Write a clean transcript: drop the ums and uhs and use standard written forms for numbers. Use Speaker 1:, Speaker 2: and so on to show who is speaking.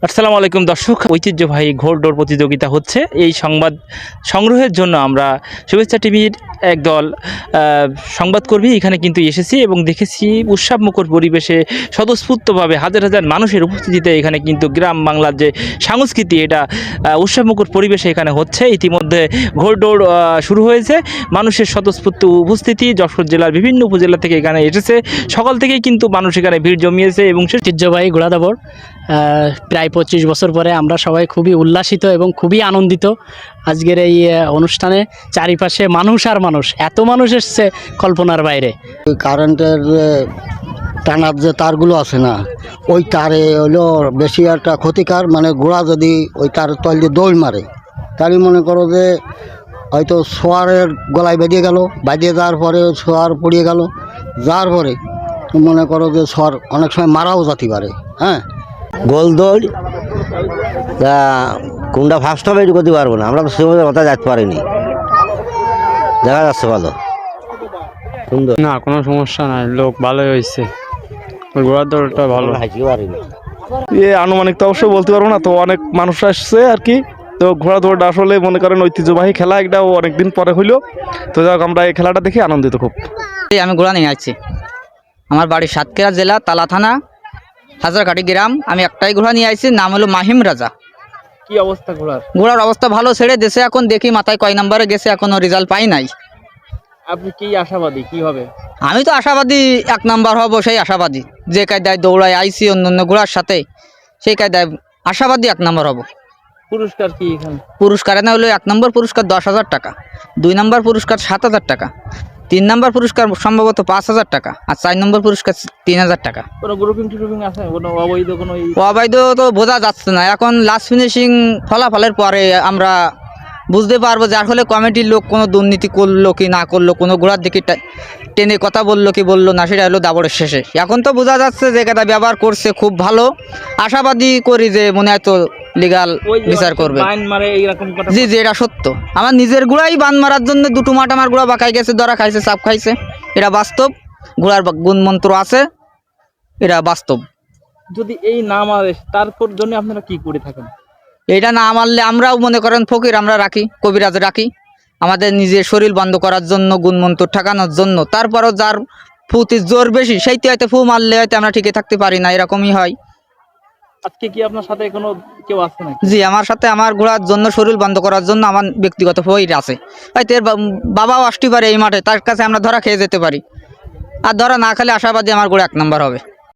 Speaker 1: আসসালামু আলাইকুম দর্শক, ঐতিহ্যবাহী ঘোড়দৌড় প্রতিযোগিতা হচ্ছে। এই সংবাদ সংগ্রহের জন্য আমরা শুভেচ্ছা টিভির একদল সংবাদকর্মী এখানে কিন্তু এসেছি এবং দেখেছি উৎসবমুখর পরিবেশে স্বতঃস্ফূর্তভাবে হাজার হাজার মানুষের উপস্থিতিতে এখানে কিন্তু গ্রাম বাংলার যে সংস্কৃতি, এটা উৎসবমুখর পরিবেশে এখানে হচ্ছে। ইতিমধ্যে ঘোড়দৌড় শুরু হয়েছে। মানুষের স্বতঃস্ফূর্ত উপস্থিতি যশোর জেলার বিভিন্ন উপজেলা থেকে এখানে এসেছে। সকাল থেকেই কিন্তু মানুষ এখানে ভিড় জমিয়েছে এবং
Speaker 2: ঐতিহ্যবাহী ঘোড়া দৌড় প্রায় 25 বছর পরে আমরা সবাই খুবই উল্লাসিত এবং খুবই আনন্দিত। আজকের এই অনুষ্ঠানে চারিপাশে মানুষ আর মানুষ, এত মানুষ এসছে কল্পনার বাইরে।
Speaker 3: কারেন্টের টানার যে তারগুলো আছে না, ওই তারে হলো বেশি একটা ক্ষতিকার। মানে ঘোড়া যদি ওই তার তল দিয়ে দৌড় মারে, তারই মনে করো যে হয়তো সোয়ারের গলায় বেরিয়ে গেল, বাজিয়ে যাওয়ার পরে সোয়ার পড়িয়ে গেল, যাওয়ার পরে মনে করো যে সোয়ার অনেক সময় মারাও যেতে পারে। হ্যাঁ,
Speaker 4: গোল দৌড় তা কোনটা ফার্স্ট হবে এটা করতে পারবো না, আমরা তো সেভাবে মাথায় যেতে পারিনি। দেখা যাচ্ছে ভালো সুন্দর,
Speaker 5: না কোনো সমস্যা নাই, লোক ভালোই হয়েছে, ঘোড়ার দৌড়টা ভালো।
Speaker 4: হাঁটতে পারিনি।
Speaker 6: আনুমানিক তো অবশ্যই বলতে পারবো না, তো অনেক মানুষ আসছে আর কি। তো ঘোড়া দৌড়টা আসলে মনে করেন ঐতিহ্যবাহী খেলা, এটাও অনেকদিন পরে হইলো। তো যাক, আমরা এই খেলাটা দেখে আনন্দিত খুব।
Speaker 7: আমি ঘোড়া নিয়ে আসছি, আমার বাড়ি সাতক্ষীরা জেলা তালা থানা হাজারকাটি গ্রাম। আমি একটাই ঘোড়া নিয়ে আসছি, নাম হলো মাহিম রাজা।
Speaker 1: কি অবস্থা ঘোড়ার?
Speaker 7: ঘোড়ার অবস্থা ভালো, ছেড়ে দেশে এখন দেখি মাথায় কয় নম্বরে গেছে, এখনো রেজাল্ট পাই নাই।
Speaker 1: আপনি কি আশাবাদী কি হবে?
Speaker 7: আমি তো আশাবাদী 1 নাম্বার হব, সেই আশাবাদী। যে কায়দায় দৌড়ায় আইসি অন্য অন্য ঘোড়ার সাথে, সেই কায়দায় আশাবাদী 1 নাম্বার হব।
Speaker 1: পুরস্কার কি এখানে?
Speaker 7: পুরস্কার এনে হলো 1 নম্বর পুরস্কার 10,000 টাকা, 2 নম্বর পুরস্কার 7,000 টাকা, 3 নম্বর পুরস্কার সম্ভবত 5,000 টাকা, আর 4 নম্বর পুরস্কার 3,000 টাকা।
Speaker 1: কোনো গ্রুপিং টুরুপিং আছে? কোনো অবৈধ কোনো
Speaker 7: অবৈধ তো বোঝা যাচ্ছে না, এখন লাস্ট ফিনিশিং ফলাফলের পরে আমরা বুঝতে পারবো যে আসলে কমিটির লোক কোনো দুর্নীতি করলো কি না করলো, কোনো ঘোড়ার দিকে টেনে কথা বললো কি বললো না, সেটা হলো দাবরের শেষে। এখন তো বোঝা যাচ্ছে যে এটা ব্যবহার করছে খুব ভালো, আশাবাদী করি যে মনে হয় তো লিগাল বিচার করবে। জি জি, এটা সত্য। আমার নিজের ঘোড়াই বান মারার জন্য 2 মাঠ আমার ঘোড়া বাঁকাই গেছে, ধরা খাইছে, চাপ খাইছে, এটা বাস্তব। ঘোড়ার গুণমন্ত্র আছে, এটা বাস্তব।
Speaker 1: যদি এই না মারে তারপর জন্য আপনারা কি করে থাকেন?
Speaker 7: এটা না মারলে আমরাও মনে করেন ফকির আমরা রাখি, কবিরাজ রাখি, আমাদের নিজের শরীর বন্ধ করার জন্য, গুণমন্ত্র ঠেকানোর জন্য। তারপরও যার ফুতে জোর বেশি, সেইতে হয়তো ফু মারলে হয়তো আমরা ঠিকই থাকতে পারি না, এরকমই হয়।
Speaker 1: আজকে কি আপনার সাথে কোনো কেউ আছে নাকি?
Speaker 7: জি, আমার সাথে আমার ঘোড়ার জন্য, শরীর বন্ধ করার জন্য আমার ব্যক্তিগত ফকির আছে। হয়তো এর বাবাও আসতে পারে এই মাঠে, তার কাছে আমরা ধরা খেয়ে যেতে পারি। আর ধরা না খেলে আশাবাদী আমার ঘোড়া 1 নাম্বার হবে।